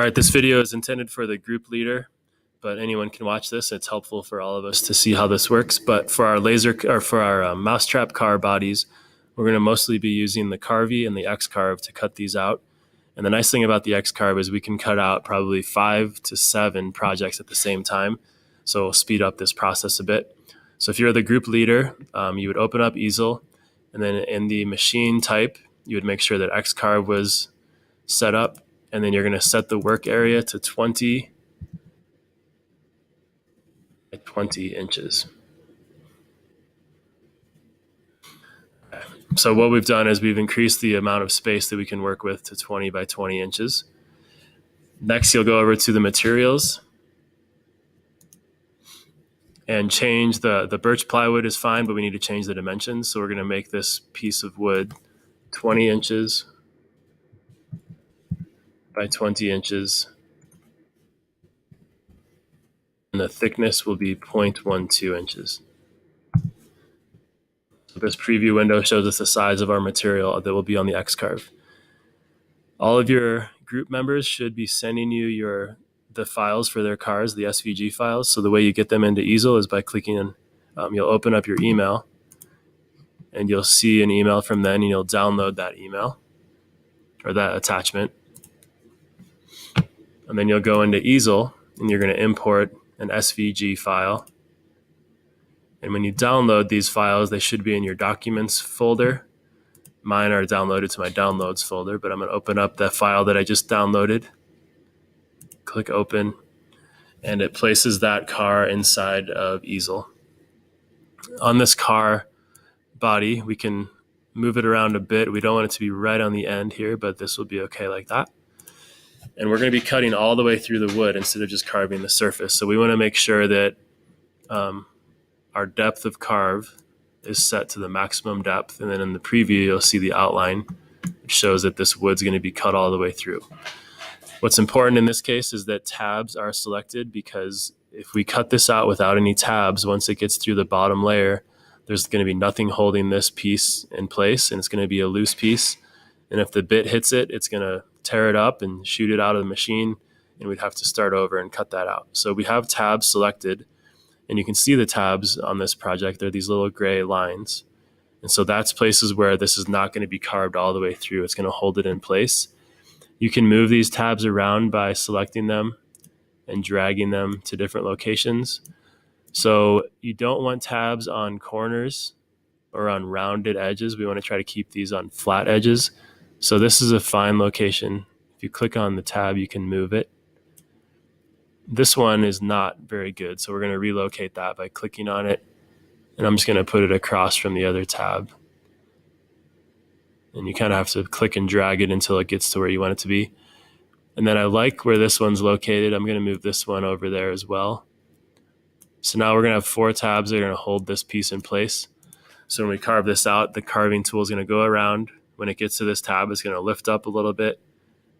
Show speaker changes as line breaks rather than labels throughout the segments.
All right, this video is intended for the group leader, but anyone can watch this. It's helpful for all of us to see how this works. But for our mousetrap car bodies, we're going to mostly be using the Carvey and the X-Carve to cut these out. And the nice thing about the X-Carve is we can cut out probably 5 to 7 projects at the same time. So we'll speed up this process a bit. So if you're the group leader, you would open up easel, and then in the machine type, you would make sure that X-Carve was set up, and then you're going to set the work area to 20 by 20 inches. So what we've done is we've increased the amount of space that we can work with to 20 by 20 inches. Next, you'll go over to the materials and change the birch plywood is fine, but we need to change the dimensions. So we're going to make this piece of wood 20 inches by 20 inches. And the thickness will be 0.12 inches. So this preview window shows us the size of our material that will be on the X-Carve. All of your group members should be sending you the files for their cars, the SVG files. So the way you get them into easel is by clicking on, you'll open up your email and you'll see an email from them, and you'll download that email or that attachment. And then you'll go into easel and you're going to import an SVG file. And when you download these files, they should be in your documents folder. Mine are downloaded to my downloads folder, but I'm going to open up that file that I just downloaded. Click open, and it places that car inside of easel. On this car body, we can move it around a bit. We don't want it to be right on the end here, but this will be okay like that. And we're going to be cutting all the way through the wood instead of just carving the surface. So we want to make sure that our depth of carve is set to the maximum depth. And then in the preview, you'll see the outline, which shows that this wood's going to be cut all the way through. What's important in this case is that tabs are selected, because if we cut this out without any tabs, once it gets through the bottom layer, there's going to be nothing holding this piece in place, and it's going to be a loose piece. And if the bit hits it, it's going to tear it up and shoot it out of the machine, and we'd have to start over and cut that out. So we have tabs selected, and you can see the tabs on this project. They're these little gray lines. And so that's places where this is not going to be carved all the way through. It's going to hold it in place. You can move these tabs around by selecting them and dragging them to different locations. So you don't want tabs on corners or on rounded edges. We want to try to keep these on flat edges. So this is a fine location. If you click on the tab, you can move it. This one is not very good, so we're going to relocate that by clicking on it. And I'm just going to put it across from the other tab. And you kind of have to click and drag it until it gets to where you want it to be. And then I like where this one's located. I'm going to move this one over there as well. So now we're going to have 4 tabs that are going to hold this piece in place. So when we carve this out, the carving tool is going to go around. When it gets to this tab, it's going to lift up a little bit.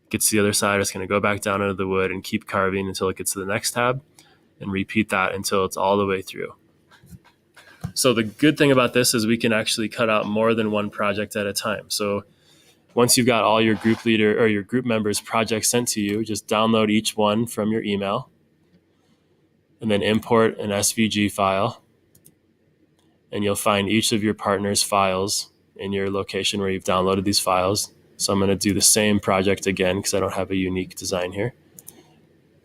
Gets to the other side, it's going to go back down into the wood and keep carving until it gets to the next tab, and repeat that until it's all the way through. So the good thing about this is we can actually cut out more than one project at a time. So once you've got all your group leader or your group members' projects sent to you, just download each one from your email and then import an SVG file, and you'll find each of your partners' files in your location where you've downloaded these files. So I'm going to do the same project again because I don't have a unique design here.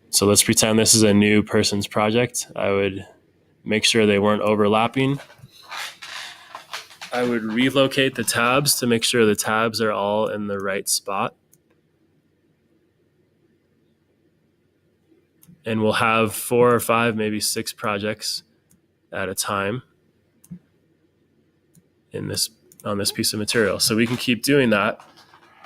So let's pretend this is a new person's project. I would make sure they weren't overlapping. I would relocate the tabs to make sure the tabs are all in the right spot. And we'll have 4 or 5, maybe 6 projects at a time on this piece of material. So we can keep doing that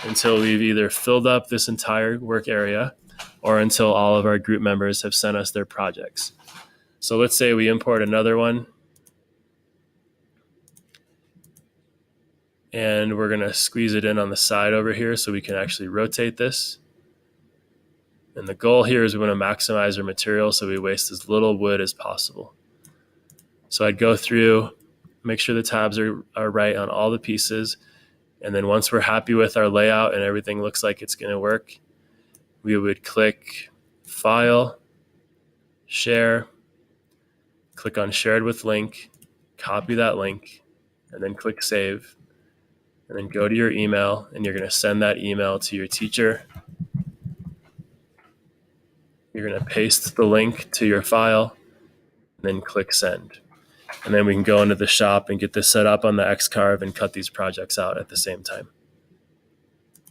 until we've either filled up this entire work area or until all of our group members have sent us their projects. So let's say we import another one, and we're going to squeeze it in on the side over here so we can actually rotate this. And the goal here is we want to maximize our material so we waste as little wood as possible. So I'd go through, make sure the tabs are right on all the pieces. And then once we're happy with our layout and everything looks like it's going to work, we would click File, Share, click on Shared with Link, copy that link, and then click Save. And then go to your email, and you're going to send that email to your teacher. You're going to paste the link to your file, and then click Send. And then we can go into the shop and get this set up on the Xcarve and cut these projects out at the same time.